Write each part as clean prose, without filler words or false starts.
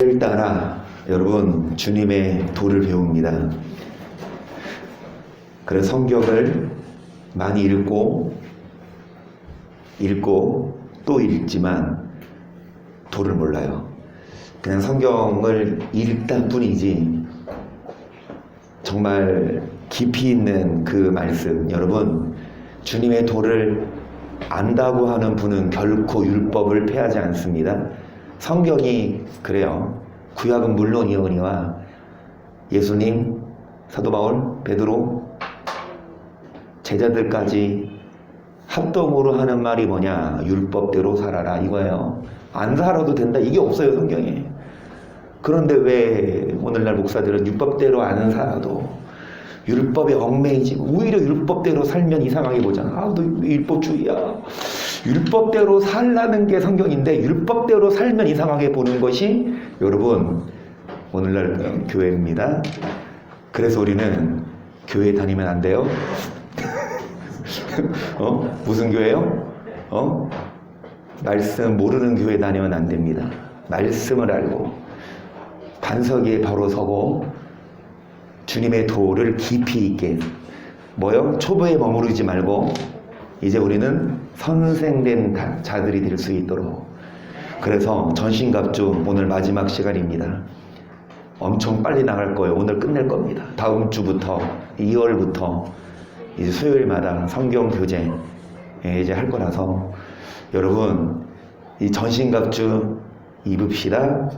를 따라 여러분 주님의 도를 배웁니다. 그래서 성경을 많이 읽고 또 읽지만 도를 몰라요. 그냥 성경을 읽다 뿐이지 정말 깊이 있는 그 말씀, 여러분 주님의 도를 안다고 하는 분은 결코 율법을 폐하지 않습니다. 성경이 그래요. 구약은 물론이오니와 예수님, 사도 바울, 베드로, 제자들까지 합동으로 하는 말이 뭐냐? 율법대로 살아라 이거예요. 안 살아도 된다 이게 없어요 성경에. 그런데 왜 오늘날 목사들은 율법대로 안 살아도 율법에 얽매이지 오히려 율법대로 살면 이상하게 보잖아. 아, 너 율법주의야. 율법대로 살라는 게 성경인데 율법대로 살면 이상하게 보는 것이 여러분 오늘날 교회입니다. 그래서 우리는 교회 다니면 안 돼요. 무슨 교회요? 말씀 모르는 교회 다니면 안 됩니다. 말씀을 알고 반석 위에 바로 서고 주님의 도를 깊이 있게 초보에 머무르지 말고 이제 우리는 선생된 자들이 될 수 있도록. 그래서 전신갑주 오늘 마지막 시간입니다. 엄청 빨리 나갈 거예요. 오늘 끝낼 겁니다. 다음 주부터 2월부터 이제 수요일마다 성경 교재 이제 할 거라서 여러분 이 전신갑주 입읍시다.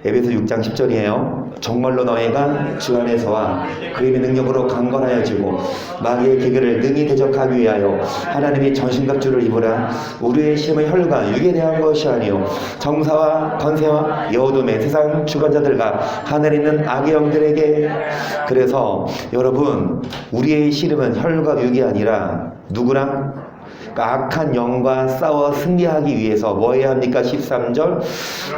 에베소 6장 10절이에요. 정말로 너희가 주 안에서와 그의 능력으로 강건하여지고 마귀의 기계를 능히 대적하기 위하여 하나님의 전신갑주를 입으라. 우리의 시험은 혈과 육에 대한 것이 아니요 정사와 권세와 여호둠의 세상 주관자들과 하늘에 있는 악의 영들에게. 그래서 여러분 우리의 씨름은 혈과 육이 아니라 누구랑? 악한 영과 싸워 승리하기 위해서 뭐 해야 합니까? 13절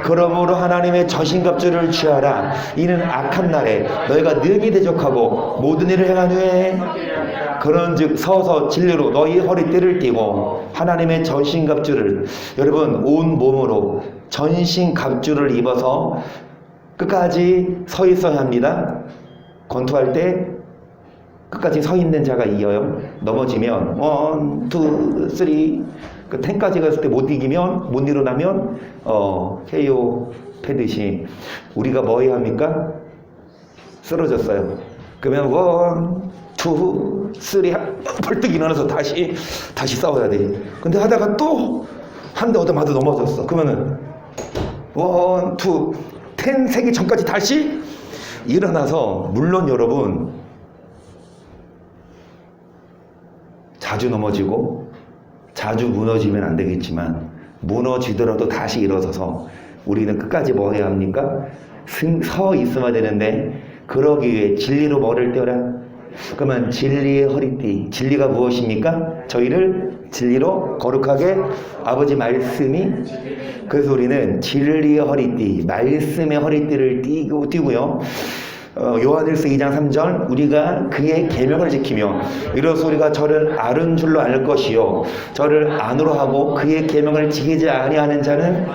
그러므로 하나님의 전신갑주를 취하라. 이는 악한 날에 너희가 능히 대적하고 모든 일을 행한 후에 그런즉 서서 진리로 너희 허리띠를 띠고 하나님의 전신갑주를 여러분 온 몸으로 전신갑주를 입어서 끝까지 서 있어야 합니다. 권투할 때 끝까지 서 있는 자가 이겨요. 넘어지면 1, 2, 3 그 10까지 갔을 때 못 이기면 못 일어나면 KO 패듯이 우리가 뭐 해야 합니까? 쓰러졌어요. 그러면 1, 2, 3 벌떡 일어나서 다시 싸워야 돼. 근데 하다가 또 한 대 얻어맞아 넘어졌어. 그러면은 1, 2, 10 세기 전까지 다시 일어나서 물론 여러분 자주 넘어지고 자주 무너지면 안 되겠지만 무너지더라도 다시 일어서서 우리는 끝까지 뭐 해야 합니까? 서 있으면 되는데 그러기 위해 진리로 머리를 떼어라. 그러면 진리의 허리띠, 진리가 무엇입니까? 저희를 진리로 거룩하게 아버지 말씀이. 그래서 우리는 진리의 허리띠, 말씀의 허리띠를 띠고요. 요한일서 2장 3절 우리가 그의 계명을 지키며 이로써 우리가 저를 아는 줄로 알 것이요 저를 안으로 하고 그의 계명을 지키지 아니하는 자는.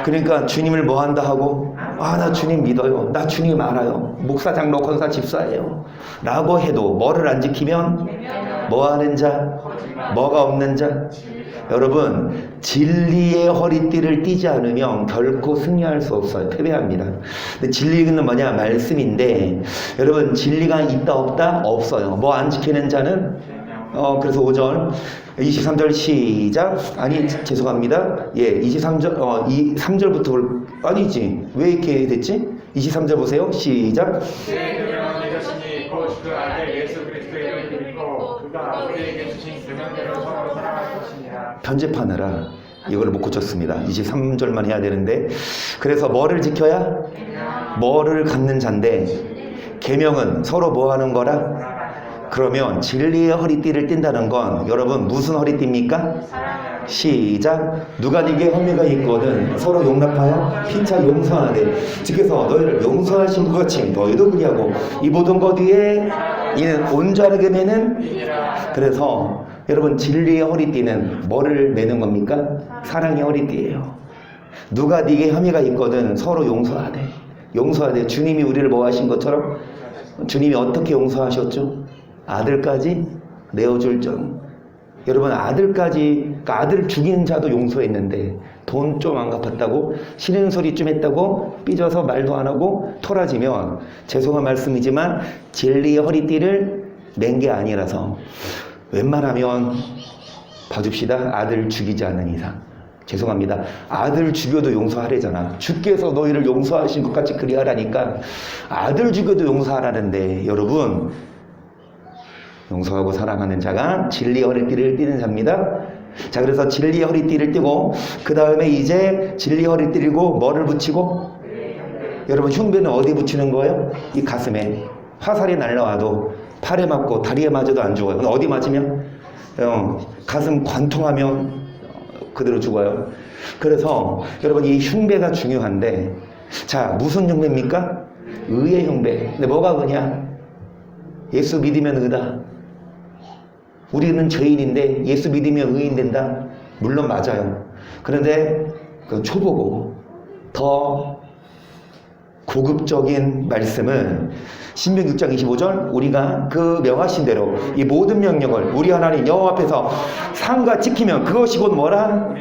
그러니까 주님을 뭐 한다 하고 나 주님 믿어요. 나 주님 알아요. 목사, 장로, 권사, 집사예요. 라고 해도 뭐를 안 지키면 뭐 하는 자? 뭐가 없는 자? 여러분 진리의 허리띠를 띠지 않으면 결코 승리할 수 없어요. 패배합니다. 근데 진리는 뭐냐? 말씀인데 여러분 진리가 있다 없다? 없어요. 뭐 안 지키는 자는? 그래서 5절 23절 시작. 아니 죄송합니다. 23절 3절부터 아니지 왜 이렇게 됐지? 23절 보세요. 시작. 편집하느라 이걸 못 고쳤습니다. 23절만 해야 되는데 그래서 뭐를 지켜야? 뭐를 갖는 잔데 계명은 서로 뭐 하는 거라? 그러면 진리의 허리띠를 띈다는 건 여러분 무슨 허리띠입니까? 시작. 누가 네게 혐의가 있거든 서로 용납하여 피차 용서하되 주께서 너희를 용서하신 것 같이 너희도 그리하고 이 모든 것 위에 이는 온전하게 매는. 그래서 여러분 진리의 허리띠는 뭐를 매는 겁니까? 사랑의 허리띠예요. 누가 네게 혐의가 있거든 서로 용서하되. 용서하되. 주님이 우리를 뭐 하신 것처럼 주님이 어떻게 용서하셨죠? 아들까지 내어줄 정. 여러분 아들까지, 그러니까 아들 죽인 자도 용서했는데 돈 좀 안 갚았다고 싫은 소리 좀 했다고 삐져서 말도 안 하고 토라지면 죄송한 말씀이지만 진리의 허리띠를 맨 게 아니라서 웬만하면 봐줍시다. 아들 죽이지 않는 이상. 죄송합니다. 아들 죽여도 용서하래잖아. 주께서 너희를 용서하신 것 같이 그리하라니까 아들 죽여도 용서하라는데 여러분 용서하고 사랑하는 자가 진리의 허리띠를 띠는 자입니다. 자, 그래서 진리의 허리띠를 띠고 그 다음에 이제 진리의 허리띠를 띠고 뭐를 붙이고? 여러분 흉배는 어디에 붙이는 거예요? 이 가슴에. 화살이 날라와도 팔에 맞고 다리에 맞아도 안 죽어요. 어디 맞으면? 가슴 관통하면 그대로 죽어요. 그래서 여러분 이 흉배가 중요한데, 자, 무슨 흉배입니까? 의의 흉배. 근데 뭐가 의냐? 예수 믿으면 의다. 우리는 죄인인데 예수 믿으면 의인 된다? 물론 맞아요. 그런데 그 초보고 더 고급적인 말씀은 신명 6장 25절 우리가 그 명하신 대로 이 모든 명령을 우리 하나님 여호와 앞에서 삼가 지키면 그것이 곧 뭐라?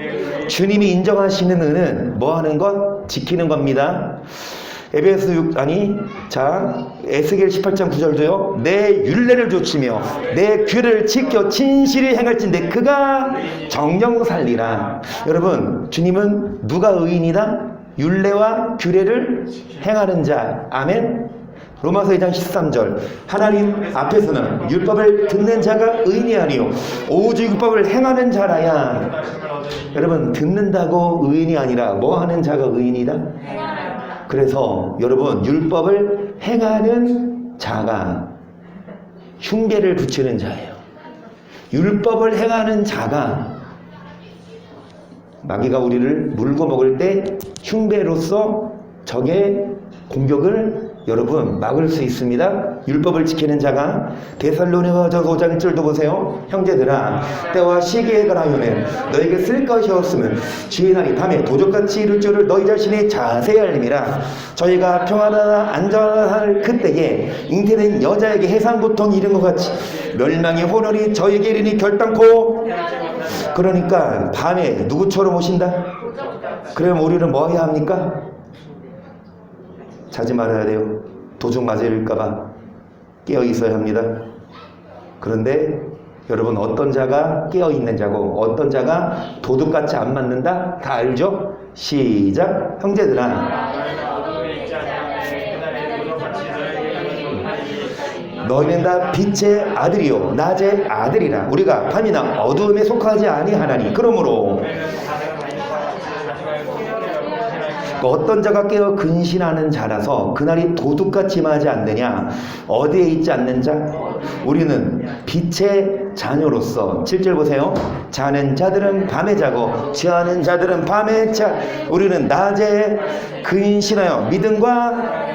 주님이 인정하시는 의는 뭐 하는 것? 지키는 겁니다. 에스겔 18장 9절도요. 내 율례를 조치며 내 규례를 지켜 진실히 행할진대 그가 정령 살리라. 여러분 주님은 누가 의인이다? 율례와 규례를 행하는 자. 아멘. 로마서 2장 13절 하나님 앞에서는 율법을 듣는 자가 의인이 아니요 오직 율법을 행하는 자라야. 여러분 듣는다고 의인이 아니라 뭐 하는 자가 의인이다? 그래서 여러분 율법을 행하는 자가 흉배를 붙이는 자예요. 율법을 행하는 자가 마귀가 우리를 물고 먹을 때 흉배로서 적의 공격을 여러분 막을 수 있습니다. 율법을 지키는 자가. 데살로니가서 5장 1절도 보세요. 형제들아 때와 시기에 관하여는 너에게 쓸 것이 없으면 주의 날이 밤에 도적같이 이룰 줄을 너희 자신이 자세히 알림이라. 저희가 평안하나 안전할 그때에 잉태된 여자에게 해상고통이 이른 것 같이 멸망의 혼혈이 저에게 이르니 결단코. 그러니까 밤에 누구처럼 오신다? 그럼 우리는 뭐 해야 합니까? 자지 말아야 돼요. 도둑 맞을까봐 깨어 있어야 합니다. 그런데 여러분 어떤 자가 깨어 있는 자고 어떤 자가 도둑같이 안 맞는다? 다 알죠? 시작. 형제들아 너희는 다 빛의 아들이요 낮의 아들이라. 우리가 밤이나 어두움에 속하지 아니하나니 그러므로 어떤 자가 깨어 근신하는 자라서 그날이 도둑같이 임하지 않느냐. 어디에 있지 않는 자? 우리는 빛의 자녀로서. 7절 보세요. 자는 자들은 밤에 자고 취하는 자들은 밤에 자. 우리는 낮에 근신하여 믿음과.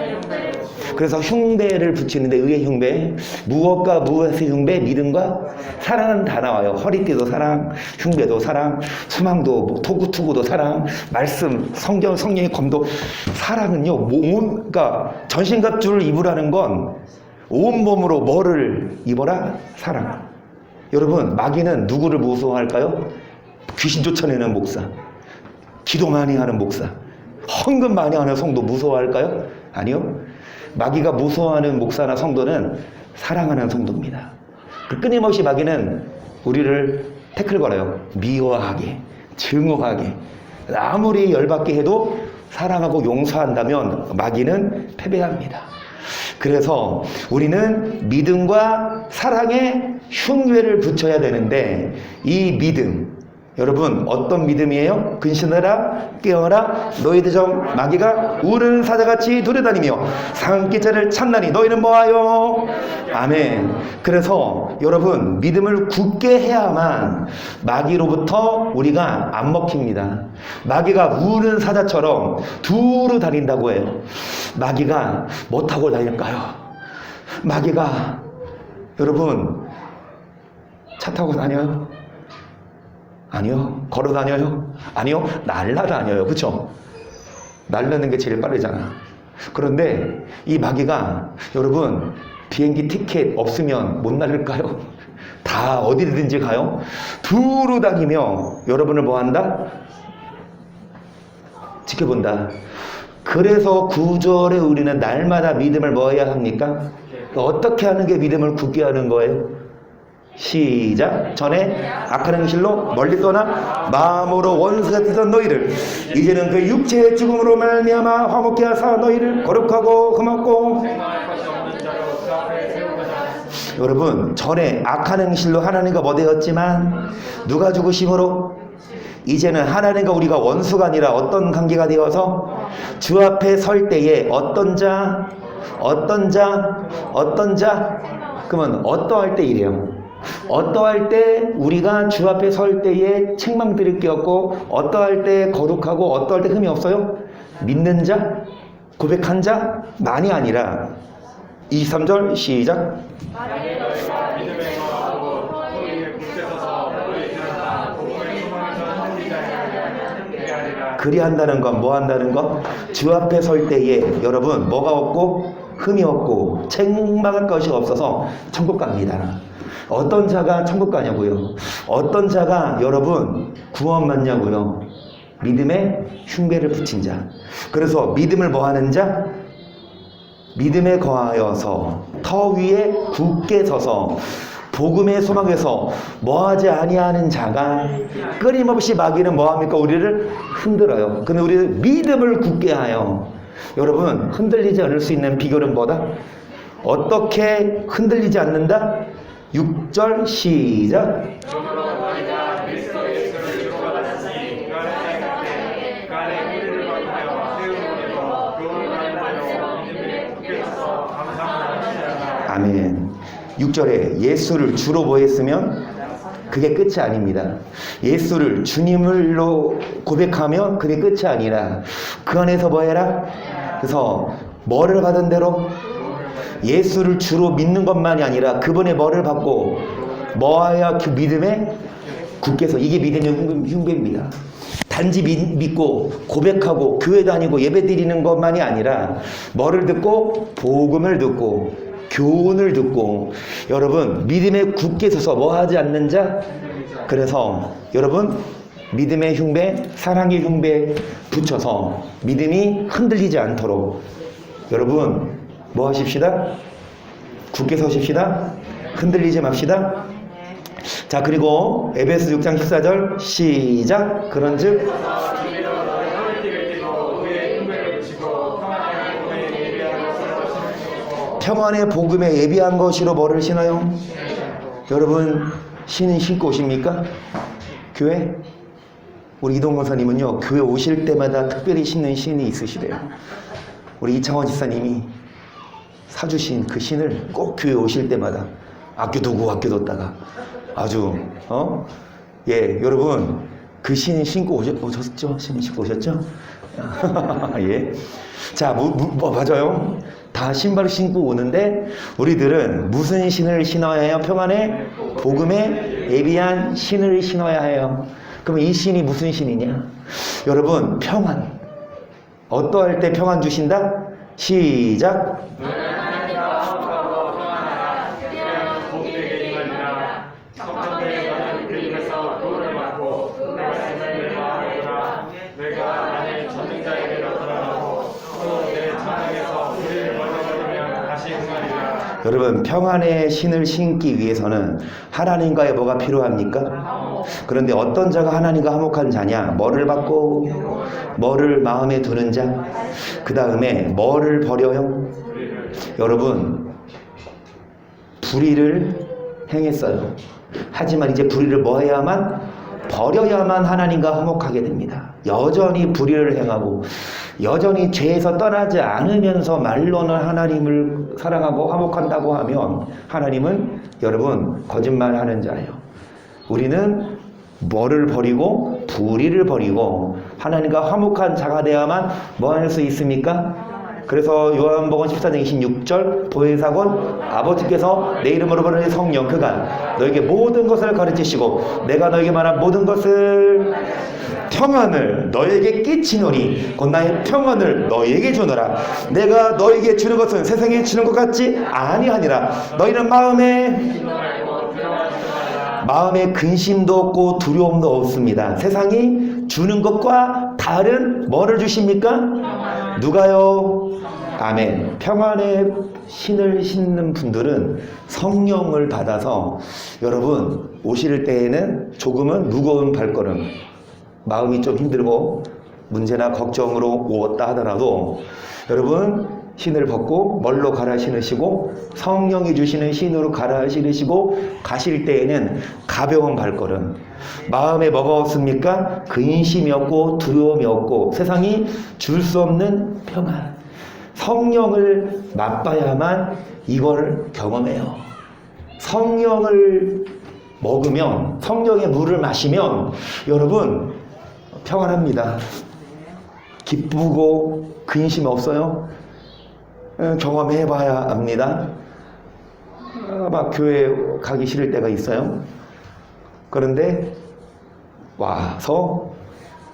그래서 흉배를 붙이는데 의의 흉배, 무엇과 무엇의 흉배? 믿음과 사랑은 다 나와요. 허리띠도 사랑, 흉배도 사랑, 수망도 토구투구도 사랑, 말씀, 성령의 검도. 사랑은요, 그러니까 전신갑주를 입으라는 건 온몸으로 뭐를 입어라? 사랑. 여러분 마귀는 누구를 무서워할까요? 귀신 쫓아내는 목사, 기도 많이 하는 목사, 헌금 많이 하는 성도 무서워할까요? 아니요. 마귀가 무서워하는 목사나 성도는 사랑하는 성도입니다. 끊임없이 마귀는 우리를 태클 걸어요. 미워하게, 증오하게. 아무리 열받게 해도 사랑하고 용서한다면 마귀는 패배합니다. 그래서 우리는 믿음과 사랑의 흉배를 붙여야 되는데 이 믿음, 여러분 어떤 믿음이에요? 근신하라 깨어라 너희들 좀 마귀가 우는 사자같이 돌아다니며 상한 자를 찾나니 너희는 뭐하여? 아멘. 그래서 여러분 믿음을 굳게 해야만 마귀로부터 우리가 안 먹힙니다. 마귀가 우는 사자처럼 두루 다닌다고 해요. 마귀가 뭐 타고 다닐까요? 마귀가 여러분 차 타고 다녀요? 아니요. 걸어 다녀요? 아니요. 날라다녀요. 그쵸? 날라는 게 제일 빠르잖아. 그런데 이 마귀가 여러분 비행기 티켓 없으면 못 날릴까요? 다 어디든지 가요? 두루 다니며 여러분을 뭐 한다? 지켜본다. 그래서 9절에 우리는 날마다 믿음을 뭐 해야 합니까? 어떻게 하는 게 믿음을 굳게 하는 거예요? 시작. 전에 악한 행실로 멀리 떠나 마음으로 원수 같았던 너희를 이제는 그 육체의 죽음으로 말미암아 화목케 하사 너희를 거룩하고 흠없고. 여러분 전에 악한 행실로 하나님과 뭐 되었지만 누가 죽으심으로 이제는 하나님과 우리가 원수가 아니라 어떤 관계가 되어서 주 앞에 설 때에 어떤 자 그러면 어떠할 때 이래요. 어떠할 때 우리가 주 앞에 설 때에 책망 들을 게 없고 어떠할 때 거룩하고 어떠할 때 흠이 없어요? 믿는 자, 고백한 자만이 아니라 23절 시작. 그리한다는 건 뭐 한다는 거? 주 앞에 설 때에 여러분 뭐가 없고 흠이 없고 책망할 것이 없어서 천국 갑니다. 어떤 자가 천국 가냐고요? 어떤 자가 여러분 구원받냐고요? 믿음에 흉배를 붙인 자. 그래서 믿음을 뭐 하는 자? 믿음에 거하여서 터 위에 굳게 서서 복음의 소망에서 뭐하지 아니하는 자가 끊임없이 마귀는 뭐합니까? 우리를 흔들어요. 근데 우리는 믿음을 굳게 하여. 여러분 흔들리지 않을 수 있는 비결은 뭐다? 어떻게 흔들리지 않는다? 6절 시작. 아멘. 6절에 예수를 주로 뭐 했으면 그게 끝이 아닙니다. 예수를 주님으로 고백하면 그게 끝이 아니라 그 안에서 뭐 해라? 그래서 뭐를 받은 대로 예수를 주로 믿는 것만이 아니라 그분의 뭐를 받고 뭐해야 그 믿음에 굳게서 이게 믿음의 흉배입니다. 단지 믿고 고백하고 교회 다니고 예배 드리는 것만이 아니라 뭐를 듣고 복음을 듣고 교훈을 듣고 여러분 믿음에 굳게 서서 뭐하지 않는 자. 그래서 여러분 믿음의 흉배 사랑의 흉배 붙여서 믿음이 흔들리지 않도록 여러분 뭐 하십시다? 굳게 서십시다. 흔들리지 맙시다. 자 그리고 에베소 6장 14절 시작. 그런즉 평안의 복음에 예비한 것으로 뭐를 신어요? 여러분 신은 신고 오십니까? 교회? 우리 이동건 선님은요 교회 오실 때마다 특별히 신는 신이 있으시대요. 우리 이창원 지사님이 사주신 그 신을 꼭 교회 오실 때마다 아껴두다가 아주 예 여러분 그 신 신고 오셨죠? 신 신고 오셨죠? 예. 자 맞아요. 다 신발을 신고 오는데 우리들은 무슨 신을 신어야 해요? 평안의 복음에 예비한 신을 신어야 해요. 그럼 이 신이 무슨 신이냐? 여러분 평안. 어떠할 때 평안 주신다? 시작. 여러분 평안의 신을 신기 위해서는 하나님과의 뭐가 필요합니까? 그런데 어떤 자가 하나님과 화목한 자냐? 뭐를 받고 뭐를 마음에 두는 자? 그 다음에 뭐를 버려요? 여러분 불의를 행했어요. 하지만 이제 불의를 뭐 해야만? 버려야만 하나님과 화목하게 됩니다. 여전히 불의를 행하고 여전히 죄에서 떠나지 않으면서 말로는 하나님을 사랑하고 화목한다고 하면 하나님은 여러분 거짓말하는 자예요. 우리는 뭐를 버리고 불의를 버리고 하나님과 화목한 자가 되어야만 뭐 할 수 있습니까? 그래서 요한복음 14장 26절 보혜사건 아버지께서 내 이름으로 부르는 성령 그가 너에게 모든 것을 가르치시고 내가 너에게 말한 모든 것을 평안을 너에게 끼치노니 곧 나의 평안을 너에게 주노라. 내가 너에게 주는 것은 세상에 주는 것 같지 아니하니라. 너희는 마음에 근심도 없고 두려움도 없습니다. 세상이 주는 것과 다른 뭐를 주십니까? 누가요? 아멘. 평안의 신을 신는 분들은 성령을 받아서 여러분 오실 때에는 조금은 무거운 발걸음, 마음이 좀 힘들고 문제나 걱정으로 오었다 하더라도 여러분 신을 벗고 뭘로 갈아 신으시고 성령이 주시는 신으로 갈아 신으시고 가실 때에는 가벼운 발걸음, 마음에 뭐가 없습니까? 근심이 없고 두려움이 없고 세상이 줄 수 없는 평안, 성령을 맛봐야만 이걸 경험해요. 성령을 먹으면, 성령의 물을 마시면 여러분 평안합니다. 기쁘고 근심 없어요? 경험해봐야 합니다. 막 교회 가기 싫을 때가 있어요. 그런데 와서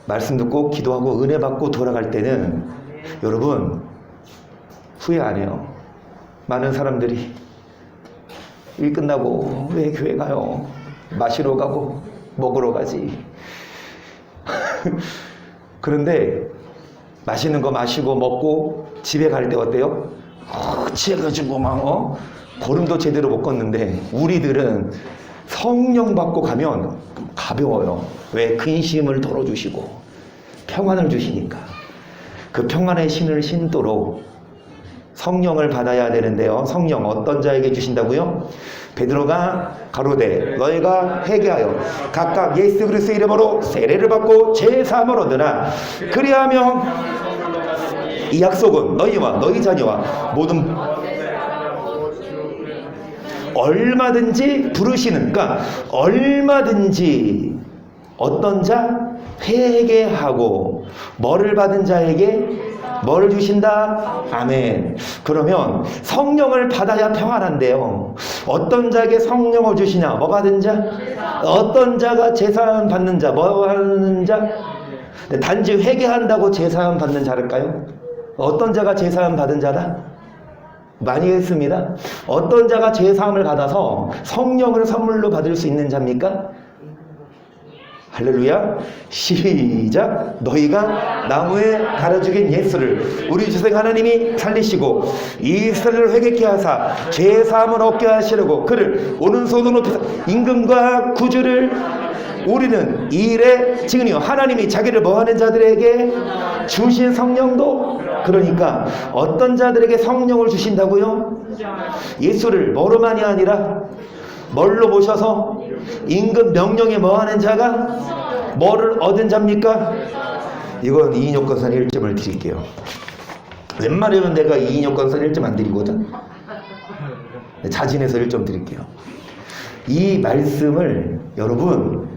말씀 듣고 기도하고 은혜 받고 돌아갈 때는 여러분 후회 안 해요. 많은 사람들이 일 끝나고 왜 교회 가요? 마시러 가고 먹으러 가지. 그런데 맛있는 거 마시고 먹고 집에 갈 때 어때요? 취해가지고 막 걸음도 제대로 못 걷는데 우리들은 성령 받고 가면 가벼워요. 왜? 근심을 덜어주시고 평안을 주시니까. 그 평안의 신을 신도록 성령을 받아야 되는데요. 성령 어떤 자에게 주신다고요? 베드로가 가로되 너희가 회개하여 각각 예수 그리스도의 이름으로 세례를 받고 제3을 얻으나 그리하면 이 약속은 너희와 너희 자녀와 모든 얼마든지 부르시는, 그러니까 얼마든지 어떤 자? 회개하고 뭐를 받은 자에게 뭐를 주신다? 아멘. 그러면 성령을 받아야 평안한데요. 어떤 자에게 성령을 주시냐? 뭐 받은 자? 어떤 자가 제사함 받는 자? 뭐 하는 자? 단지 회개한다고 제사함 받는 자일까요? 어떤 자가 제사함 받은 자다? 많이 했습니다. 어떤 자가 제사함을 받아서 성령을 선물로 받을 수 있는 자입니까? 할렐루야. 시작. 너희가 나무에 달아 죽인 예수를 우리 주생 하나님이 살리시고 이스라엘을 회개케 하사 죄사함을 얻게 하시려고 그를 오른손으로 높여서 임금과 구주를 우리는 이 일에 증인이요 하나님이 자기를 뭐하는 자들에게 주신 성령도, 그러니까 어떤 자들에게 성령을 주신다고요? 예수를 뭐로만이 아니라 뭘로 모셔서 임금 명령에 뭐하는 자가 뭐를 얻은 자입니까? 이건 이인용권선 1점을 드릴게요. 웬만하면 내가 이인용권선 1점 안 드리거든. 자진해서 1점 드릴게요. 이 말씀을 여러분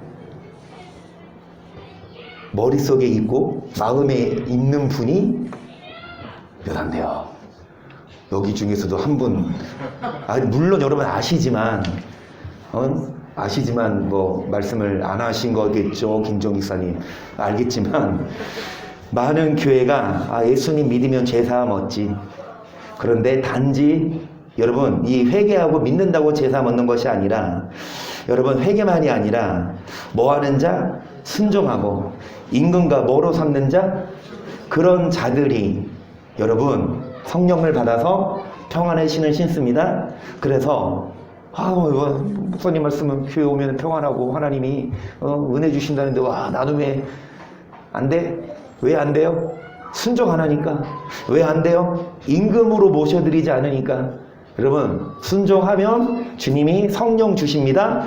머릿속에 있고 마음에 있는 분이 몇 안 돼요. 여기 중에서도 한 분, 물론 여러분 아시지만 뭐 말씀을 안 하신 거겠죠. 김종익 사님 알겠지만 많은 교회가 예수님 믿으면 제사함 얻지. 그런데 단지 여러분 이 회개하고 믿는다고 제사함 얻는 것이 아니라 여러분 회개만이 아니라 뭐하는 자? 순종하고 임금과 뭐로 삼는 자? 그런 자들이 여러분 성령을 받아서 평안의 신을 신습니다. 그래서 목사님 말씀은 교회 오면 평안하고 하나님이 은혜 주신다는데 나는 왜 안 돼? 왜 안 돼요? 순종 안 하니까. 왜 안 돼요? 임금으로 모셔드리지 않으니까. 여러분 순종하면 주님이 성령 주십니다.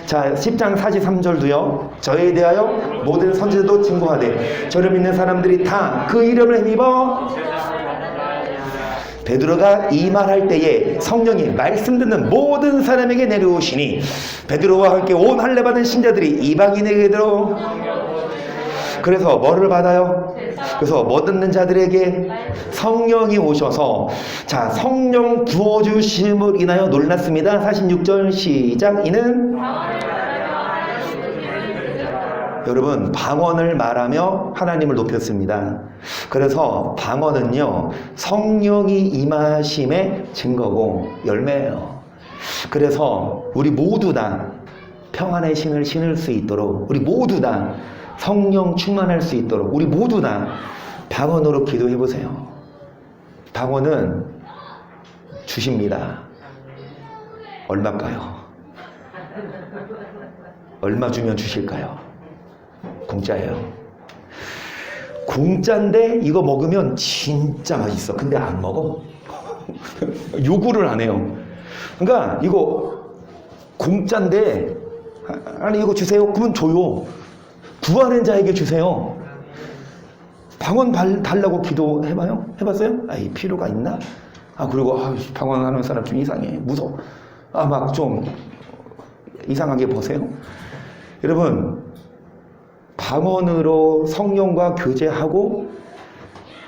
자 10장 43절도요. 저에 대하여 모든 선지자도 증거하되 저를 믿는 사람들이 다 그 이름을 힘입어. 베드로가 이 말할 때에 성령이 말씀 듣는 모든 사람에게 내려오시니 베드로와 함께 온 할례 받은 신자들이 이방인에게 들어. 그래서 뭐를 받아요? 그래서 뭐 듣는 자들에게 성령이 오셔서, 자, 성령 부어주심을 인하여 놀랐습니다. 46절 시작. 이는 여러분, 방언을 말하며 하나님을 높였습니다. 그래서 방언은요, 성령이 임하심의 증거고 열매예요. 그래서 우리 모두 다 평안의 신을 신을 수 있도록, 우리 모두 다 성령 충만할 수 있도록 우리 모두 다 방언으로 기도해 보세요. 방언은 주십니다. 얼마일까요? 얼마 주면 주실까요? 공짜예요. 공짜인데 이거 먹으면 진짜 맛있어. 근데 안 먹어. 요구를 안 해요. 그러니까 이거 공짜인데, 아니 이거 주세요. 그러면 줘요. 구하는 자에게 주세요. 방언 달라고 기도해봐요? 해봤어요? 아이, 필요가 있나? 그리고 방언하는 사람 좀 이상해. 무서워. 막 좀 이상하게 보세요. 여러분, 방언으로 성령과 교제하고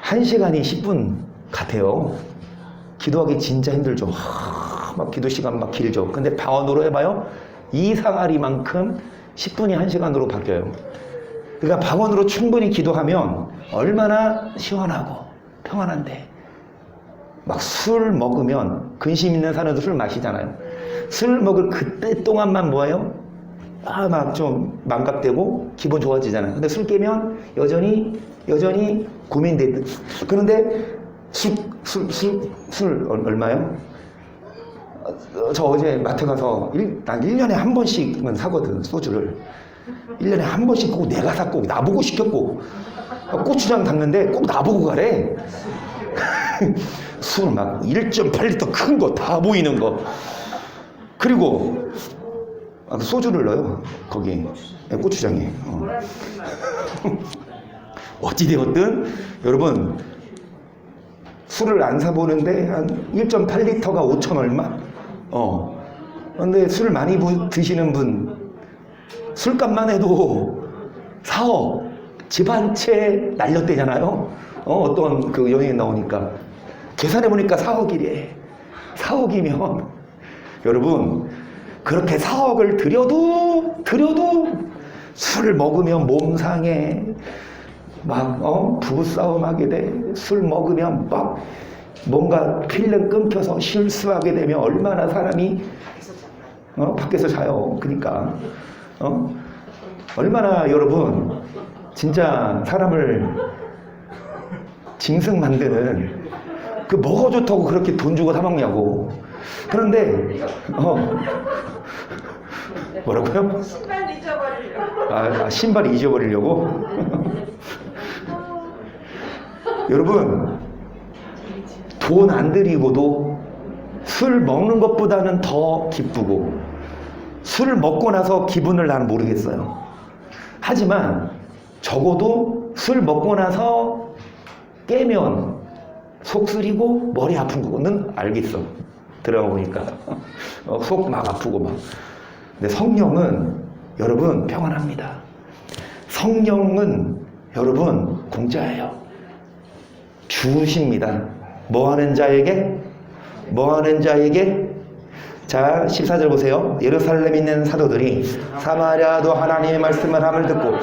1시간이 10분 같아요. 기도하기 진짜 힘들죠. 막 기도 시간 막 길죠. 근데 방언으로 해봐요. 이상하리만큼 10분이 1시간으로 바뀌어요. 그러니까 방언으로 충분히 기도하면 얼마나 시원하고 평안한데. 막 술 먹으면, 근심 있는 사람도 술 마시잖아요. 술 먹을 그때 동안만 뭐예요? 막 좀 망각되고 기분 좋아지잖아요. 근데 술 깨면 여전히 고민되듯. 그런데 술 얼마요? 저 어제 마트 가서 난 1년에 한 번씩은 사거든, 소주를. 1년에 한 번씩 꼭 내가 샀고 나보고 시켰고, 고추장 담는데 꼭 나보고 가래. 술 막 1.8리터 큰 거 다 보이는 거. 그리고 소주를 넣어요, 거기 고추장에. 어찌되었든 여러분, 술을 안 사보는데 한 1.8리터가 5천 얼마? 근데 술 많이 드시는 분, 술값만 해도 4억, 집 한 채 날렸대잖아요. 어떤 그 연예인 나오니까. 계산해보니까 4억이래. 4억이면, 여러분, 그렇게 4억을 들여도 술을 먹으면 몸 상해. 막, 부부싸움 하게 돼. 술 먹으면 막 뭔가 필름 끊겨서 실수하게 되면 얼마나 사람이, 밖에서 자요. 그러니까, 얼마나 여러분, 진짜 사람을 징승 만드는, 그 뭐가 좋다고 그렇게 돈 주고 사 먹냐고. 그런데, 뭐라고요? 신발 잊어버리려고. 신발 잊어버리려고? 여러분, 돈 안 들이고도 술 먹는 것보다는 더 기쁘고, 술을 먹고 나서 기분을 나는 모르겠어요. 하지만 적어도 술 먹고 나서 깨면 속 쓰리고 머리 아픈 거는 알겠어. 들어가 보니까 속 막 아프고 막. 근데 성령은 여러분 평안합니다. 성령은 여러분 공짜예요. 주십니다. 뭐 하는 자에게? 뭐 하는 자에게? 자, 14절 보세요. 예루살렘에 있는 사도들이 사마리아도 하나님의 말씀을 함을 듣고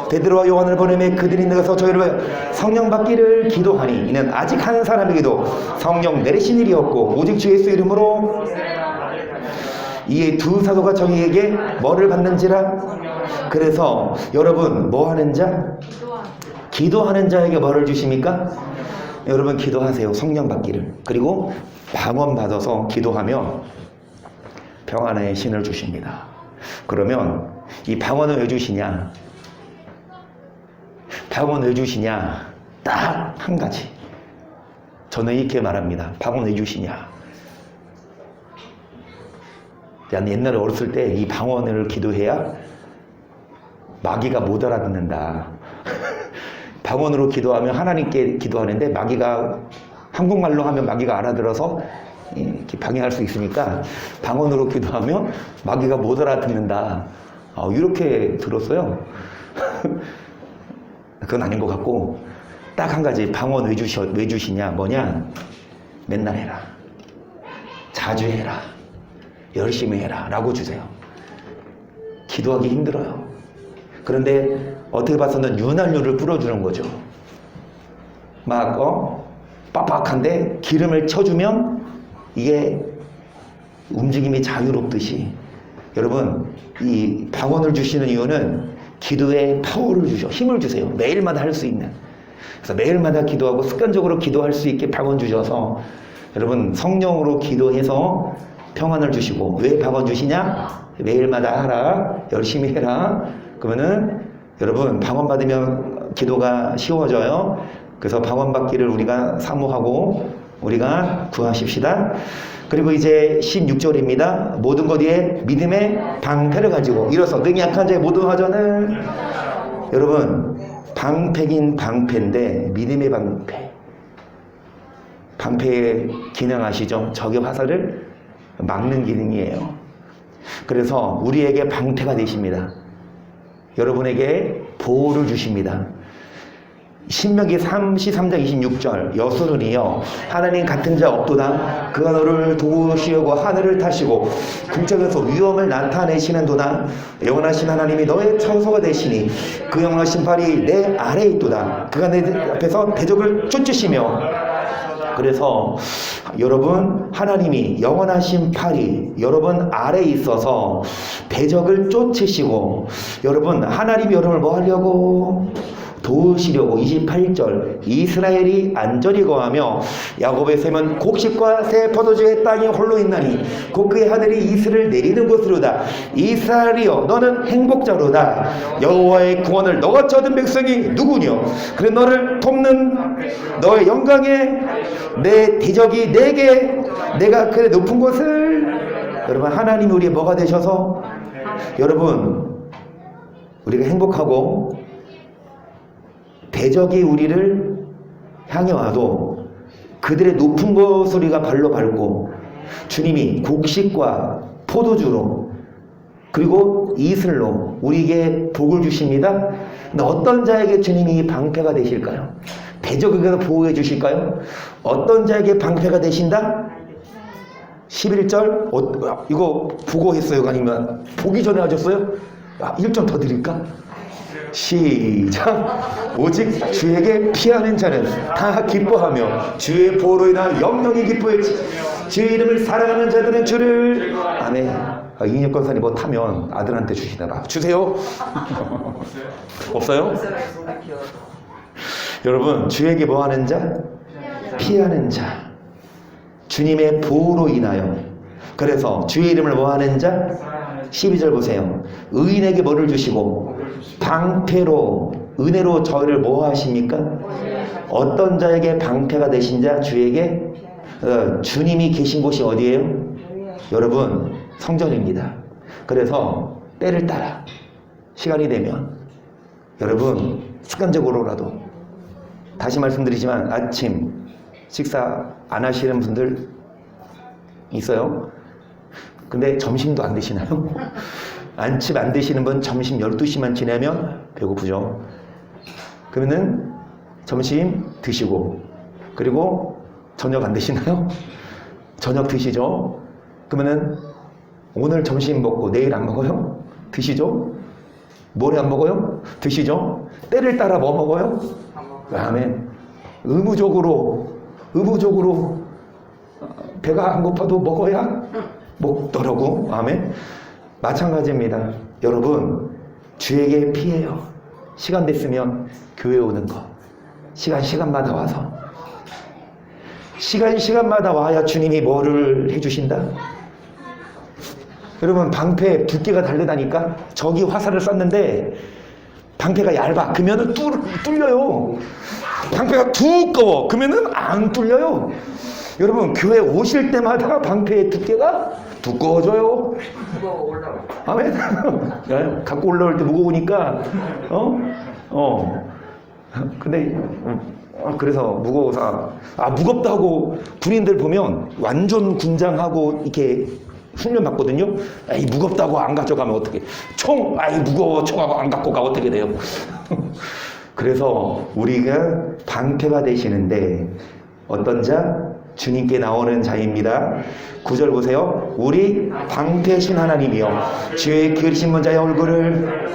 베드로와 요한을 보내매 그들이 나가서 저희를 성령 받기를 기도하니 이는 아직 한 사람에게도 성령 내리신 일이 없고 오직 주 예수 이름으로. 이에 두 사도가 저희에게 뭐를 받는지라. 그래서 여러분 뭐 하는 자? 기도하는 자에게 뭐를 주십니까? 여러분 기도하세요. 성령 받기를. 그리고 방언 받아서 기도하며 평안의 신을 주십니다. 그러면 이 방언을 왜 주시냐? 방언을 왜 주시냐? 딱 한 가지. 저는 이렇게 말합니다. 방언을 왜 주시냐? 난 옛날에 어렸을 때 이 방언을 기도해야 마귀가 못 알아듣는다. 방언으로 기도하면 하나님께 기도하는데 마귀가 한국말로 하면 마귀가 알아들어서 이렇게 방해할 수 있으니까 방언으로 기도하면 마귀가 못 알아듣는다. 이렇게 들었어요. 그건 아닌 것 같고, 딱 한 가지 방언 왜 주시냐? 뭐냐? 맨날 해라. 자주 해라. 열심히 해라. 라고 주세요. 기도하기 힘들어요. 그런데 어떻게 봐서는 윤활유를 뿌려주는 거죠. 막 빡빡한데 기름을 쳐주면 이게 움직임이 자유롭듯이 여러분 이 방언을 주시는 이유는 기도에 파워를 주셔. 힘을 주세요. 매일마다 할 수 있는. 그래서 매일마다 기도하고 습관적으로 기도할 수 있게 방언 주셔서 여러분 성령으로 기도해서 평안을 주시고 왜 방언 주시냐? 매일마다 하라. 열심히 해라. 그러면은 여러분 방언 받으면 기도가 쉬워져요. 그래서 방언 받기를 우리가 사모하고 우리가 구하십시다. 그리고 이제 16절입니다. 모든 것 위에 믿음의 방패를 가지고 일어서 능히 약한 자의 모든 화전을 여러분 방패긴 방패인데 믿음의 방패. 방패의 기능 아시죠? 적의 화살을 막는 기능이에요. 그래서 우리에게 방패가 되십니다. 여러분에게 보호를 주십니다. 신명기 33장 26절 여호수아는요 하나님 같은 자 없도다. 그가 너를 도우시려고 하늘을 타시고 궁창에서 위험을 나타내시는도다. 영원하신 하나님이 너의 처소가 되시니 그 영원하신 팔이 내 아래에 있도다. 그가 내 앞에서 대적을 쫓으시며. 그래서 여러분 하나님이 영원하신 팔이 여러분 아래에 있어서 대적을 쫓으시고 여러분 하나님이 여러분을 뭐 하려고 도우시려고 28절 이스라엘이 안전히 거하며 야곱의 샘은 곡식과 새 포도주의 땅이 홀로 있나니 곧 그의 하늘이 이슬을 내리는 곳으로다. 이스라엘이여 너는 행복자로다. 여호와의 구원을 너같이 얻은 백성이 누구뇨? 그래 너를 돕는 너의 영광에 내 대적이 내게 내가 그의 높은 곳을 여러분 하나님이 우리의 뭐가 되셔서 여러분 우리가 행복하고 대적이 우리를 향해 와도 그들의 높은 곳을 우리가 발로 밟고 주님이 곡식과 포도주로 그리고 이슬로 우리에게 복을 주십니다. 근데 어떤 자에게 주님이 방패가 되실까요? 대적에게서 보호해 주실까요? 어떤 자에게 방패가 되신다? 11절 이거 보고 했어요? 아니면 보기 전에 하셨어요? 1점 더 드릴까? 시작. 오직 주에게 피하는 자는 다 기뻐하며 주의 보호로 인한 영영이 기뻐했지. 주의 이름을 사랑하는 자들은 주를 아멘. 이인혁 권사님 뭐 타면 아들한테 주시나 봐. 주세요. 없어요? 여러분 주에게 뭐 하는 자? 피하는 자. 주님의 보호로 인하여. 그래서 주의 이름을 뭐 하는 자? 12절 보세요. 의인에게 뭐를 주시고 방패로 은혜로 저희를 뭐 하십니까? 어떤 자에게 방패가 되신 자? 주에게 주님이 계신 곳이 어디예요? 여러분 성전입니다. 그래서 때를 따라 시간이 되면 여러분 습관적으로라도 다시 말씀드리지만 아침 식사 안 하시는 분들 있어요? 근데 점심도 안 드시나요? 아침 안 드시는 분 점심 12시만 지나면 배고프죠? 그러면은 점심 드시고 그리고 저녁 안 드시나요? 저녁 드시죠? 그러면은 오늘 점심 먹고 내일 안 먹어요? 드시죠? 모레 안 먹어요? 드시죠? 때를 따라 뭐 먹어요? 아멘. 의무적으로 배가 안 고파도 먹어야 먹더라고. 아멘. 마찬가지입니다. 여러분 주에게 피해요. 시간 됐으면 교회 오는 거. 시간마다 와서 시간마다 와야 주님이 뭐를 해주신다? 여러분 방패 두께가 다르다니까. 적이 화살을 쐈는데 방패가 얇아. 그러면은 뚫려요. 방패가 두꺼워. 그러면은 안 뚫려요. 여러분 교회 오실 때마다 방패의 두께가 두꺼워져요. 아멘. 갖고 올라올 때 무거우니까 근데 그래서 무거워서 무겁다고 군인들 보면 완전 군장하고 이렇게 훈련 받거든요. 에이 무겁다고 안 가져가면 어떻게? 무거워 총하고 안 갖고 가 어떻게 돼요? 그래서 우리가 방패가 되시는데 어떤 자? 주님께 나오는 자입니다. 9절 보세요. 우리 방패신 하나님이여 주의 기르신 자의 얼굴을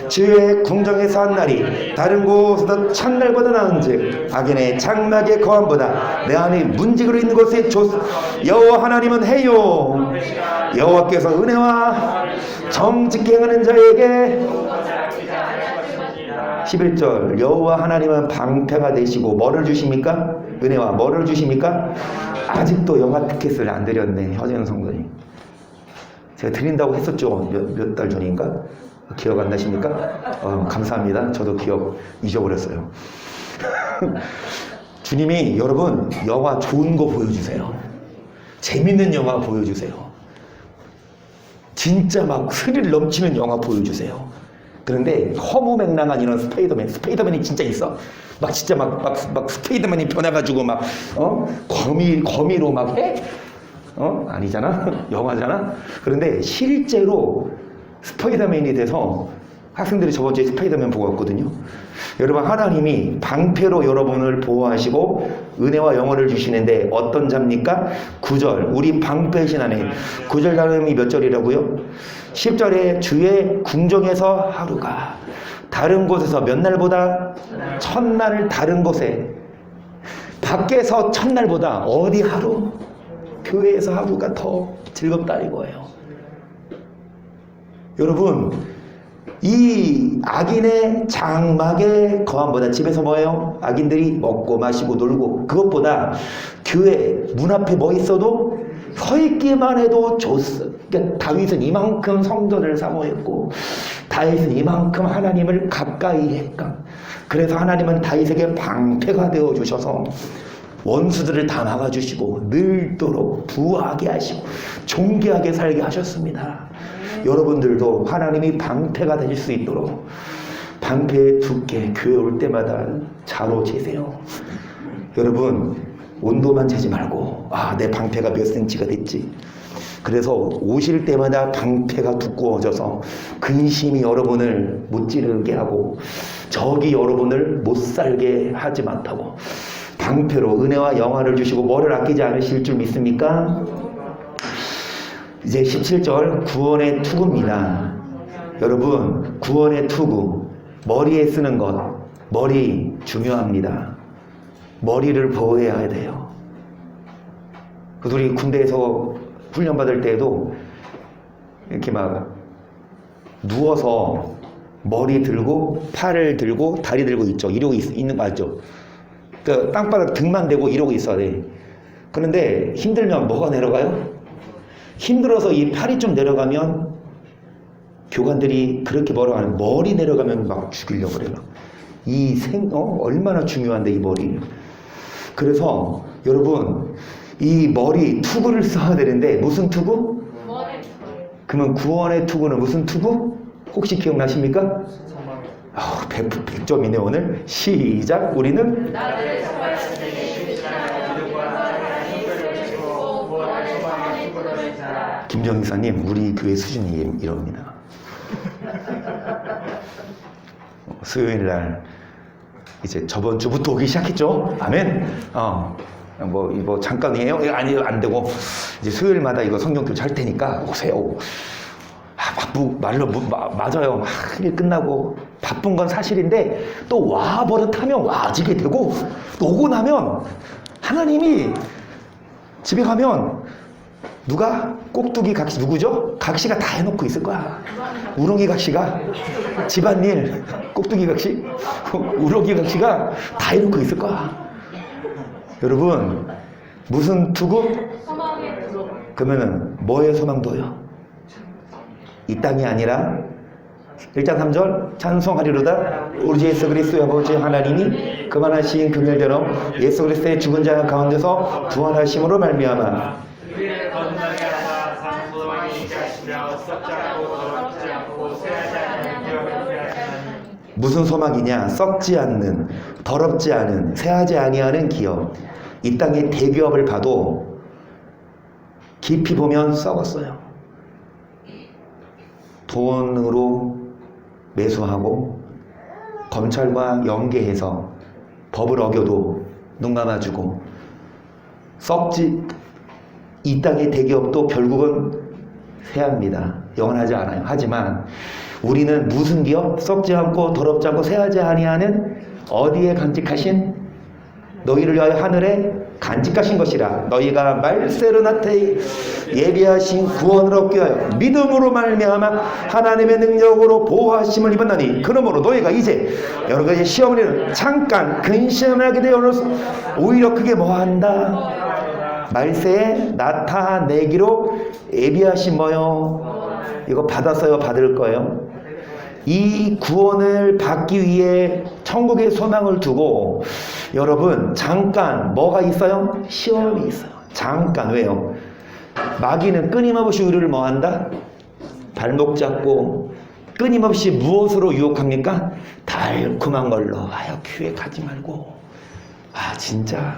주의 궁정에서 한 날이 다른 곳에서 첫날보다 나은즉 악인의 장막의 거함보다 내 안에 문지기로 있는 곳에 여호와 하나님은 해요. 여호와께서 은혜와 정직히 행하는 자에게 11절 여호와 하나님은 방패가 되시고 뭐를 주십니까? 은혜와 뭐를 주십니까? 아직도 영화 티켓을 안 드렸네. 허재현 성도님 제가 드린다고 했었죠. 몇 달 전인가? 기억 안 나십니까? 감사합니다. 저도 기억 잊어버렸어요. 주님이 여러분 영화 좋은 거 보여주세요. 재밌는 영화 보여주세요. 진짜 막 스릴 넘치는 영화 보여주세요. 그런데 허무맹랑한 이런 스파이더맨이 진짜 있어. 막 진짜 막 스파이더맨이 변해가지고 막 거미로 막 해? 아니잖아. 영화잖아. 그런데 실제로 스파이더맨이 돼서 학생들이 저번 주에 스파이더맨 보고 왔거든요. 여러분 하나님이 방패로 여러분을 보호하시고 은혜와 영원을 주시는데 어떤 자입니까? 9절 우리 방패신 하나님. 9절 단음이 몇 절이라고요? 10절에 주의 궁정에서 하루가 다른 곳에서 몇 날보다 첫날 다른 곳에 밖에서 첫날보다 어디 하루? 교회에서 하루가 더 즐겁다 이거예요. 여러분 이 악인의 장막의 거함보다 집에서 뭐예요? 악인들이 먹고 마시고 놀고 그것보다 교회 문 앞에 뭐 있어도 서 있기만 해도 좋았어. 그러니까 다윗은 이만큼 성전을 사모했고 다윗은 이만큼 하나님을 가까이 했까. 그래서 하나님은 다윗에게 방패가 되어 주셔서 원수들을 다 막아주시고 늘도록 부하게 하시고 존귀하게 살게 하셨습니다. 여러분들도 하나님이 방패가 되실 수 있도록 방패의 두께 교회 올 때마다 자로 재세요. 여러분 온도만 재지 말고 내 방패가 몇 센치가 됐지. 그래서 오실 때마다 방패가 두꺼워져서 근심이 여러분을 못 지르게 하고 적이 여러분을 못 살게 하지 못하고 방패로 은혜와 영화를 주시고 뭐를 아끼지 않으실 줄 믿습니까? 이제 17절 구원의 투구입니다. 여러분 구원의 투구 머리에 쓰는 것 머리 중요합니다. 머리를 보호해야 돼요. 그래서 우리 군대에서 훈련 받을 때에도 이렇게 막 누워서 머리 들고 팔을 들고 다리 들고 있죠. 이러고 있는 거 알죠? 그러니까 땅바닥 등만 대고 이러고 있어야 돼. 그런데 힘들면 뭐가 내려가요? 힘들어서 이 팔이 좀 내려가면 교관들이 그렇게 뭐라고 하는 머리 내려가면 막 죽이려고 그래요. 얼마나 중요한데 이 머리. 그래서 여러분 이 머리 투구를 써야 되는데 무슨 투구? 그러면 구원의 투구는 무슨 투구? 혹시 기억나십니까? 100점이네 오늘. 시작. 우리는 김정희사님 우리 교회 수준이 이럽니다. 수요일날 이제 저번 주부터 오기 시작했죠. 아멘. 이거 잠깐이에요? 아니요, 안 되고 이제 수요일마다 이거 성경교체 할 테니까 오세요. 맞아요. 일 끝나고 바쁜 건 사실인데 또 와 버릇하면 와지게 되고 또 오고 나면 하나님이 집에 가면 누가 꼭두기 각시 누구죠? 각시가 다 해놓고 있을 거야. 우렁이 각시가 집안일 꼭두기 각시 우렁이 각시가 다 해놓고 있을 거야. 여러분 무슨 투구? 그러면은 뭐에 소망도요? 이 땅이 아니라 1장 3절 찬송하리로다 우리 주 예수 그리스도의 아버지 하나님이 그만하신 금일대로 예수 그리스도의 죽은 자 가운데서 부활하심으로 말미암아 우리를 건너게 하사 상부왕이 있게 하시며 썩지 않고 더럽지 않고 쇠하지 않는 기업을 하시는 무슨 소망이냐? 썩지 않는 더럽지 않은 쇠하지 아니하는 기업. 이 땅의 대기업을 봐도 깊이 보면 썩었어요. 돈으로 매수하고 검찰과 연계해서 법을 어겨도 눈 감아주고 이 땅의 대기업도 결국은 쇠합니다. 영원하지 않아요. 하지만 우리는 무슨 기업? 썩지 않고 더럽지 않고 쇠하지 아니하는 어디에 간직하신? 너희를 위하여 하늘에 간직하신 것이라. 너희가 말세로 나타내 예비하신 구원을 얻기 위하여 믿음으로 말미암아 하나님의 능력으로 보호하심을 입었나니 그러므로 너희가 이제 여러 가지 시험을 잠깐 근심하게 되어서 오히려 그게 뭐한다? 말세에 나타내기로 예비하신 뭐요? 이거 받았어요? 받을 거예요? 이 구원을 받기 위해 천국의 소망을 두고 여러분 잠깐 뭐가 있어요? 시험이 있어요. 잠깐. 왜요? 마귀는 끊임없이 우리를 뭐한다? 발목 잡고 끊임없이 무엇으로 유혹합니까? 달콤한 걸로. 아유 교회 가지 말고 진짜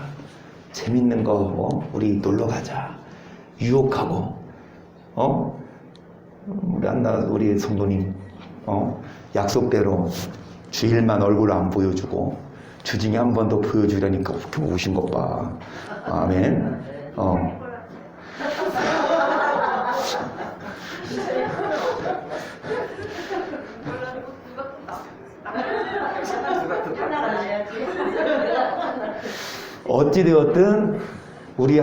재밌는 거 우리 놀러 가자. 유혹하고 우리 성도님 약속대로 주일만 얼굴 안 보여주고 주중에 한 번 더 보여주려니까 어떻게 오신 것 봐. 아멘. 어찌되었든 우리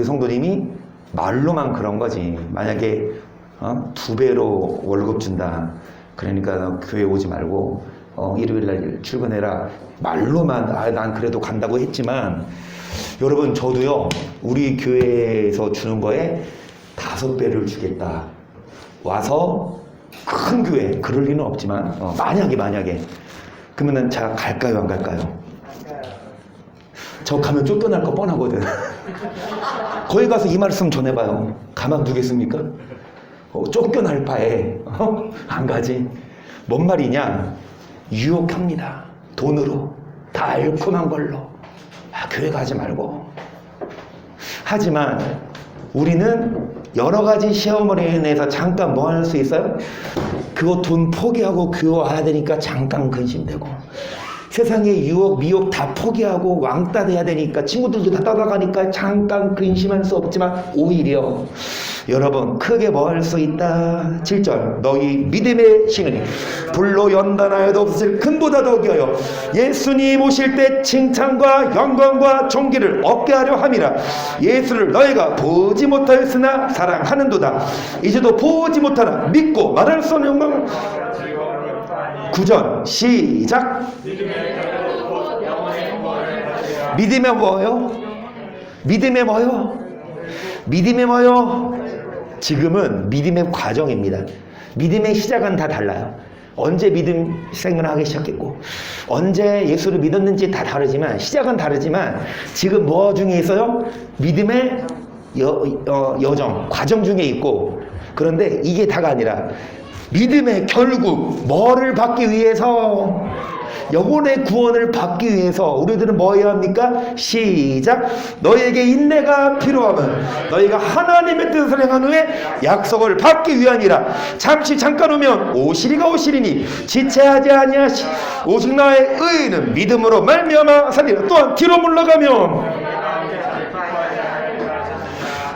성도님이 말로만 그런 거지. 만약에 2배로 월급 준다. 그러니까 너 교회 오지 말고 일요일날 출근해라. 말로만 난 그래도 간다고 했지만 여러분 저도요 우리 교회에서 주는 거에 5배를 주겠다. 와서 큰 교회 그럴 리는 없지만 만약에 그러면은 제가 갈까요 안 갈까요? 저 가면 쫓겨날 거 뻔하거든. 거기 가서 이 말씀 전해봐요. 가만두겠습니까? 쫓겨날 바에 안 가지. 뭔 말이냐? 유혹합니다. 돈으로 달콤한 걸로. 교회 가지 말고. 하지만 우리는 여러 가지 시험을 인해서 잠깐 뭐 할 수 있어요? 그거 돈 포기하고 교회 와야 되니까 잠깐 근심되고, 세상의 유혹, 미혹 다 포기하고 왕따 돼야 되니까, 친구들도 다 따라가니까 잠깐 근심할 수 없지만 오히려 여러분 크게 뭐 할 수 있다. 7절 너희 믿음의 신은 불로 연단하여도 없을 금보다 더 귀하여 예수님 오실 때 칭찬과 영광과 존귀를 얻게 하려 함이라. 예수를 너희가 보지 못하였으나 사랑하는도다. 이제도 보지 못하나 믿고 말할 수 없는 영광을. 9절 시작. 믿음에 뭐요? 믿음에 뭐요? 믿음에 뭐요? 지금은 믿음의 과정입니다. 믿음의 시작은 다 달라요. 언제 믿음 생활을 하기 시작했고 언제 예수를 믿었는지 다 다르지만, 시작은 다르지만 지금 뭐 중에 있어요? 믿음의 여정, 과정 중에 있고, 그런데 이게 다가 아니라 믿음의 결국 뭐를 받기 위해서, 영혼의 구원을 받기 위해서 우리들은 뭐 해야 합니까? 시작. 너에게 인내가 필요하면 너희가 하나님의 뜻을 행한 후에 약속을 받기 위함이라. 잠깐 오면 오시리가 오시리니 지체하지 아니하시. 오직 나의 의는 믿음으로 말미암아 살리라. 또한 뒤로 물러가면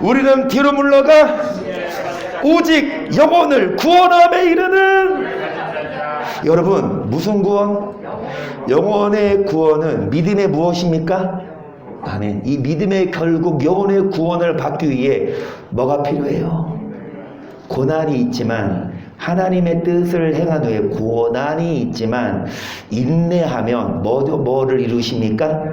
우리는 뒤로 물러가 오직 영혼을 구원함에 이르는. 여러분 무슨 구원? 영혼의 구원은 믿음의 무엇입니까? 아멘. 이 믿음의 결국 영혼의 구원을 받기 위해 뭐가 필요해요? 고난이 있지만, 하나님의 뜻을 행한 후에 고난이 있지만 인내하면 뭐를 이루십니까?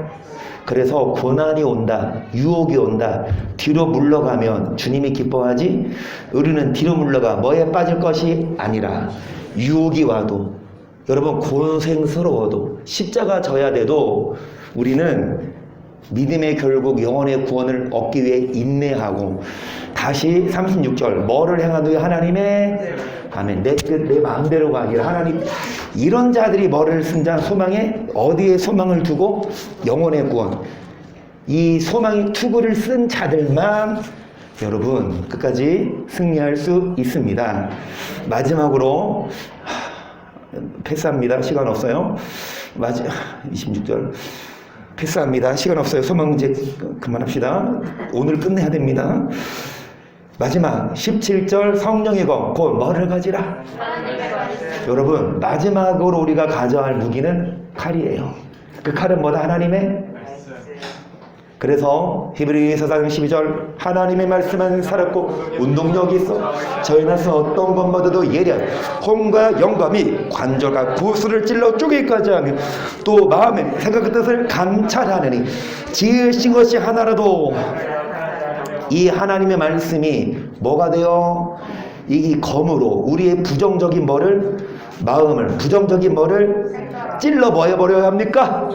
그래서 고난이 온다, 유혹이 온다, 뒤로 물러가면 주님이 기뻐하지. 우리는 뒤로 물러가 뭐에 빠질 것이 아니라 유혹이 와도, 여러분 고생스러워도, 십자가 져야 돼도 우리는 믿음의 결국 영혼의 구원을 얻기 위해 인내하고, 다시 36절 뭐를 행한 후에 하나님의 아멘. 내 뜻 내 마음대로가 아니라 하나님. 이런 자들이 뭐를 쓴자? 소망에 어디에 소망을 두고? 영혼의 구원. 이 소망의 투구를 쓴 자들만 여러분 끝까지 승리할 수 있습니다. 마지막으로 패스합니다. 시간 없어요. 26절. 패스합니다. 시간 없어요. 소망 문제 그만합시다. 오늘 끝내야 됩니다. 마지막 17절 성령의 검, 곧 뭐를 가지라? 여러분, 마지막으로 우리가 가져야 할 무기는 칼이에요. 그 칼은 뭐다? 하나님의. 그래서 히브리서 4장 12절 하나님의 말씀은 살았고 운동력이 있어 저희나서 어떤 것마다도 예리한 혼과 영과 및 관절과 구수를 찔러 쪼개기까지 하며 또 마음의 생각의 뜻을 감찰하느니 지으신 것이 하나라도 이 하나님의 말씀이 뭐가 돼요? 이 검으로 우리의 부정적인 뭐를 마음을 부정적인 뭐를 찔러 뭐 해버려야 합니까?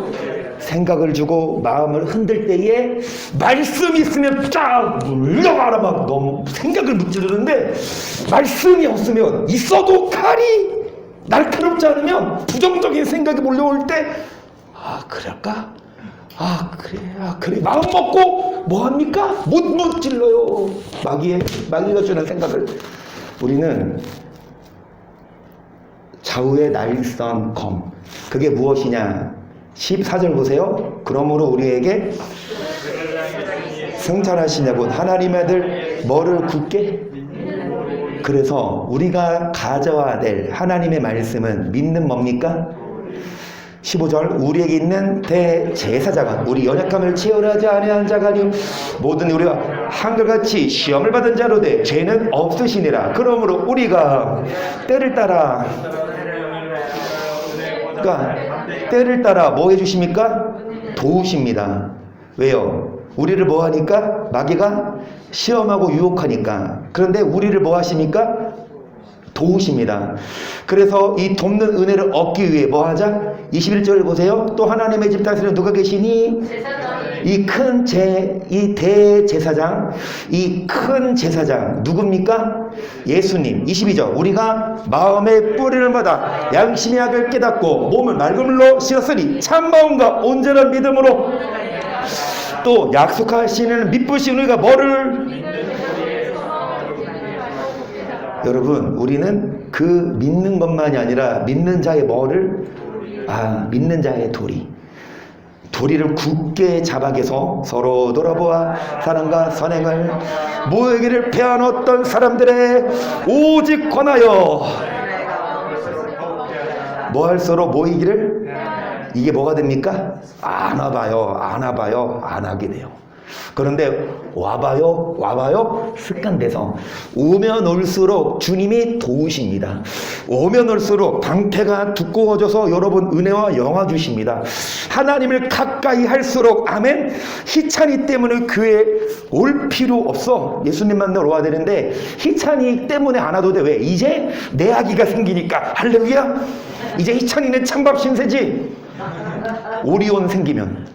생각을 주고 마음을 흔들 때에 말씀이 있으면 쫙 물려가라 막 너무 생각을 무찌르는데 말씀이 없으면 있어도 칼이 날카롭지 않으면 부정적인 생각이 몰려올 때 그럴까? 그래 마음 먹고 뭐합니까? 못 찔러요. 마귀가 주는 생각을 우리는 좌우의 날선 검 그게 무엇이냐? 14절 보세요. 그러므로 우리에게 승천하시냐고 하나님의 아들 뭐를 굳게? 그래서 우리가 가져와야 될 하나님의 말씀은 믿는 뭡니까? 15절 우리에게 있는 대제사장은 우리 연약함을 채우려지 아니한 자가 아니요 모든 우리가 한결같이 시험을 받은 자로 돼 죄는 없으시니라. 그러므로 우리가 때를 따라 때를 따라 뭐 해주십니까? 도우십니다. 왜요? 우리를 뭐 하니까? 마귀가 시험하고 유혹하니까. 그런데 우리를 뭐 하십니까? 도우십니다. 그래서 이 돕는 은혜를 얻기 위해 뭐 하자? 21절을 보세요. 또 하나님의 집 다스리는 누가 계시니? 이 대제사장, 이 큰 제사장 누굽니까? 예수님. 22절 우리가 마음의 뿌리를 받아 양심의 약을 깨닫고 몸을 맑은 물로 씻었으니 참마음과 온전한 믿음으로 또 약속하시는 믿으신 우리가 뭐를 여러분 우리는 그 믿는 것만이 아니라 믿는 자의 뭐를 믿는 자의 도리를 굳게 잡아개서 서로 돌아보아 사랑과 선행을 모이기를 패한 어떤 사람들의 오직 권하여 뭐 할수록 모이기를 이게 뭐가 됩니까? 안 와봐요 안 하게 돼요. 그런데 와봐요 습관돼서 오면 올수록 주님이 도우십니다. 오면 올수록 방패가 두꺼워져서 여러분 은혜와 영화 주십니다. 하나님을 가까이 할수록 아멘. 희찬이 때문에 교회에 올 필요 없어. 예수님 만나러 와야 되는데 희찬이 때문에 안 와도 돼. 왜? 이제 내 아기가 생기니까. 할렐루야. 이제 희찬이는 찬밥 신세지. 오리온 생기면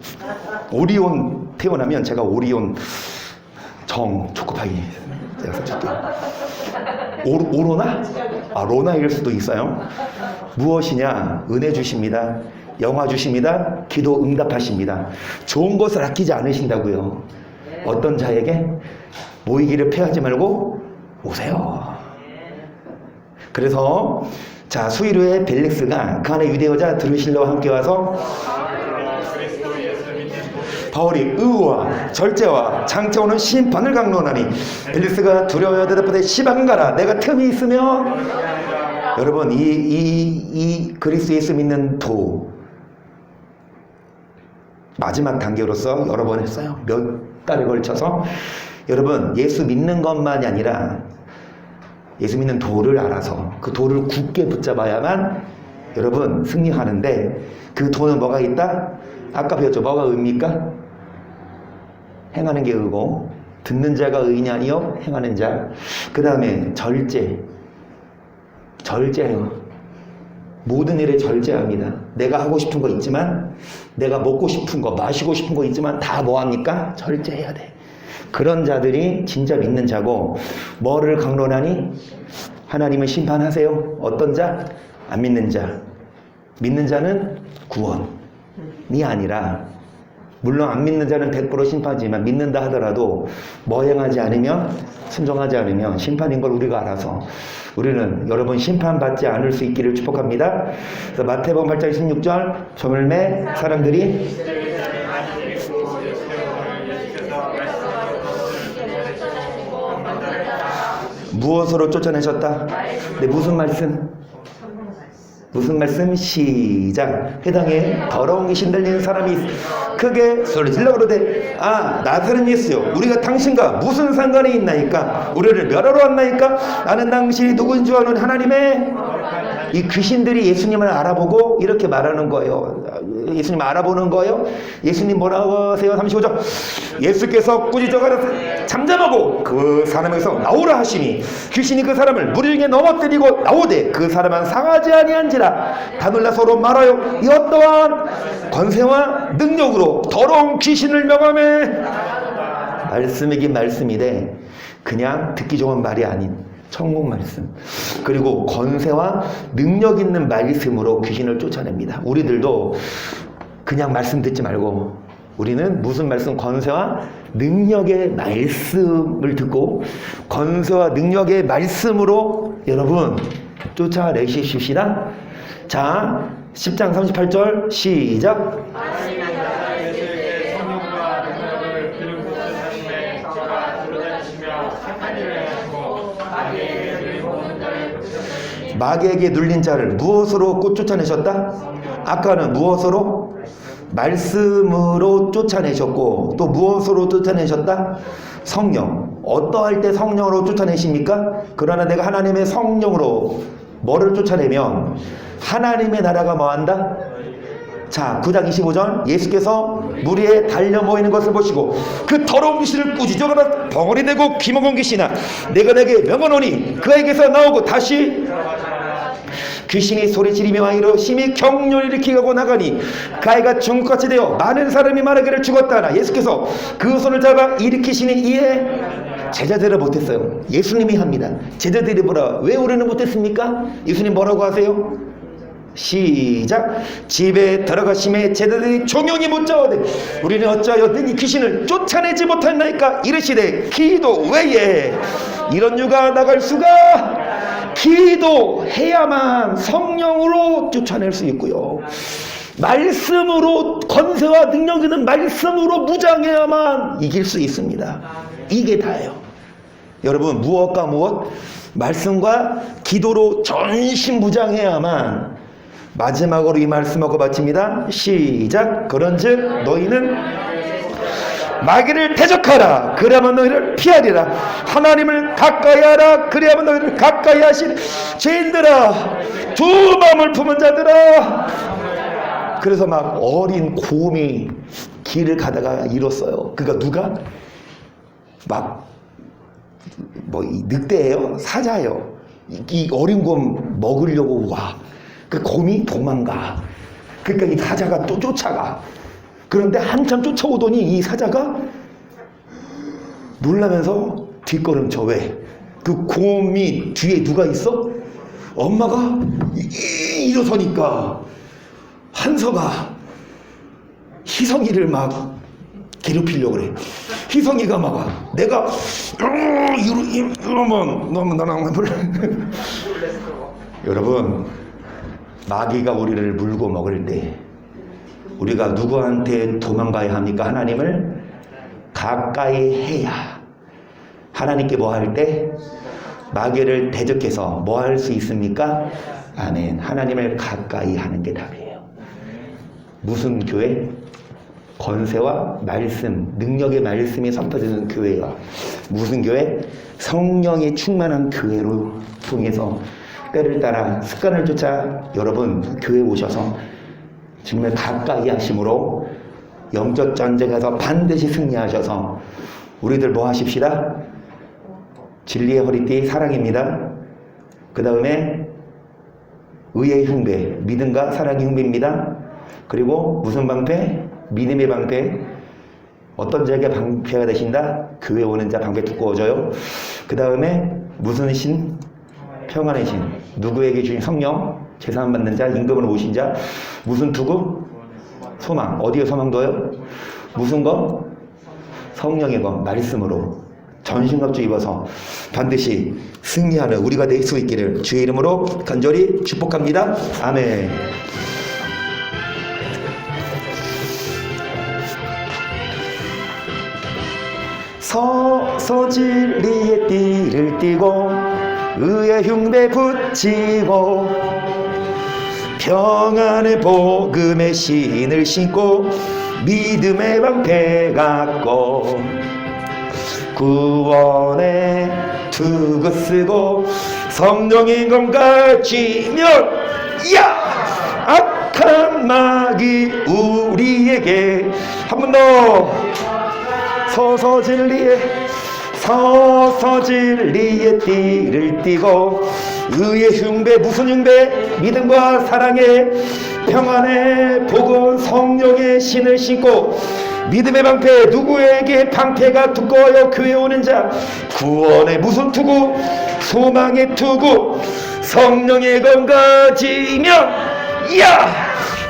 오리온 태어나면 제가 오리온 정 초코파이 제가 사줄게요. 오로나? 로나일 수도 있어요. 무엇이냐? 은혜 주십니다. 영화 주십니다. 기도 응답하십니다. 좋은 것을 아끼지 않으신다고요. 어떤 자에게? 모이기를 패하지 말고 오세요. 그래서 자 수일후에 벨릭스가 그 안에 유대 여자 드루실라와 함께 와서 바울이 의와 절제와 장차오는 심판을 강론하니 벨릭스가 두려워야 대답하되 시방 가라. 내가 틈이 있으면 여러분 이 그리스도 예수 믿는 도 마지막 단계로서 여러 번 했어요. 몇 달에 걸쳐서 여러분 예수 믿는 것만이 아니라 예수 믿는 도를 알아서 그 도를 굳게 붙잡아야만 여러분 승리하는데 그 도는 뭐가 있다? 아까 배웠죠. 뭐가 의입니까? 행하는 게 의고 듣는 자가 의인이 아니요 행하는 자. 그 다음에 절제해요. 모든 일에 절제합니다. 내가 하고 싶은 거 있지만 내가 먹고 싶은 거 마시고 싶은 거 있지만 다 뭐합니까? 절제해야 돼. 그런 자들이 진짜 믿는 자고 뭐를 강론하니? 하나님을 심판하세요. 어떤 자? 안 믿는 자. 믿는 자는 구원이 아니라 물론 안 믿는 자는 100% 심판이지만 믿는다 하더라도 뭐 행하지 않으면, 순종하지 않으면 심판인 걸 우리가 알아서 우리는 여러분 심판받지 않을 수 있기를 축복합니다. 그래서 마태복음 8장 16절 조물매 사람들이 무엇으로 쫓아내셨다? 네, 무슨 말씀? 무슨 말씀? 시작. 해당에 더러운 귀신 들리는 사람이 크게 소리 질러 그러되 아 나사렛 예수요 우리가 당신과 무슨 상관이 있나이까? 우리를 멸하러 왔나이까? 나는 당신이 누구인 줄 아는 하나님의 이 귀신들이 예수님을 알아보고 이렇게 말하는 거예요. 예수님 알아보는 거예요. 예수님 뭐라고 하세요? 35절 예수께서 꾸짖어가라 잠잠하고 그 사람에서 나오라 하시니 귀신이 그 사람을 물 위에 넘어뜨리고 나오되 그 사람은 상하지 아니한지라 다 놀라 서로 말하여 이 어떠한 권세와 능력으로 더러운 귀신을 명하매 말씀이긴 말씀이되 그냥 듣기 좋은 말이 아닌 천국 말씀 그리고 권세와 능력 있는 말씀으로 귀신을 쫓아냅니다. 우리들도 그냥 말씀 듣지 말고 우리는 무슨 말씀? 권세와 능력의 말씀을 듣고 권세와 능력의 말씀으로 여러분 쫓아내십시다. 자 10장 38절 시작. 마귀에게 눌린 자를 무엇으로 쫓아내셨다? 아까는 무엇으로? 말씀으로 쫓아내셨고 또 무엇으로 쫓아내셨다? 성령. 어떠할 때 성령으로 쫓아내십니까? 그러나 내가 하나님의 성령으로 뭐를 쫓아내면 하나님의 나라가 뭐한다? 자 9장 25절 예수께서 물 위에 달려 모이는 것을 보시고 그 더러운 귀신을 꾸짖어가라 벙어리 내고 귀먹은 귀신아 내가 내게 명하노니 그에게서 나오고 다시 귀신이 소리지르며 이로 심히 격렬히 일으키고 나가니 그 아이가 중국같이 되어 많은 사람이 말하기를 죽었다 하나 예수께서 그 손을 잡아 일으키시니 이에 제자들은 못했어요. 예수님이 합니다. 제자들이 뭐라 왜 우리는 못했습니까? 예수님 뭐라고 하세요? 시작. 집에 들어가심에 제자들이 종용이 못 잡아되 우리는 어찌하여 이 귀신을 쫓아내지 못했나이까 이르시되 기도 외에 이런 유가 나갈 수가 기도해야만 성령으로 쫓아낼 수 있고요 말씀으로 권세와 능력 있는 말씀으로 무장해야만 이길 수 있습니다. 이게 다예요. 여러분 무엇과 무엇? 말씀과 기도로 전신무장해야만 마지막으로 이 말씀하고 마칩니다. 시작. 그런즉 너희는 마귀를 대적하라. 그래야만 너희를 피하리라. 하나님을 가까이 하라. 그래야만 너희를 가까이 하시리. 죄인들아 두 마음을 품은 자들아. 그래서 막 어린 곰이 길을 가다가 잃었어요. 그러니까 누가? 막 뭐 늑대예요? 사자예요. 이 어린 곰 먹으려고 와. 그 곰이 도망가. 그러니까 이 사자가 또 쫓아가. 그런데 한참 쫓아오더니 이 사자가 놀라면서 뒷걸음쳐. 왜? 그 곰이 뒤에 누가 있어? 엄마가 일어서니까 한서가 희성이를 막 괴롭히려고 그래. 희성이가 막 내가 이러면 너무 나랑 여러분 마귀가 우리를 물고 먹을 때 우리가 누구한테 도망가야 합니까? 하나님을 가까이 해야. 하나님께 뭐 할 때? 마귀를 대적해서 뭐 할 수 있습니까? 아멘. 하나님을 가까이 하는 게 답이에요. 무슨 교회? 권세와 말씀, 능력의 말씀이 선포되는 교회가 무슨 교회? 성령이 충만한 교회로 통해서 때를 따라 습관을 쫓아 여러분 교회에 오셔서 주님을 가까이 하심으로 영적 전쟁에서 반드시 승리하셔서 우리들 뭐 하십시다? 진리의 허리띠 사랑입니다. 그 다음에 의의 흉배, 믿음과 사랑의 흉배입니다. 그리고 무슨 방패? 믿음의 방패. 어떤 자에게 방패가 되신다? 교회 오는 자 방패 두꺼워져요. 그 다음에 무슨 신? 평안의 신. 누구에게 주신 성령? 제사함 받는 자, 임금으로 오신 자. 무슨 투구? 소망. 어디에 소망 둬요? 무슨 검? 성령의 검, 말씀으로 전신갑주 입어서 반드시 승리하는 우리가 될 수 있기를 주의 이름으로 간절히 축복합니다. 아멘. 서서 진리의 띠를 띠고 의의 흉배 붙이고 평안의 복음의 신을 신고 믿음의 방패 갖고 구원의 투구 쓰고 성령의 검 가지면 야! 악한 마귀 우리에게 한 번 더 서서 진리의 띠를 띠고 의의 흉배 무슨 흉배? 믿음과 사랑의 평안의 복음 성령의 신을 신고 믿음의 방패 누구에게 방패가 두꺼워요? 교회 오는 자 구원의 무슨 투구? 소망의 투구 성령의 검 가지면 야!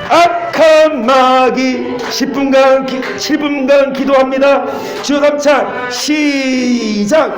악한 마귀 7분간 기도합니다. 주여 감찬 시작.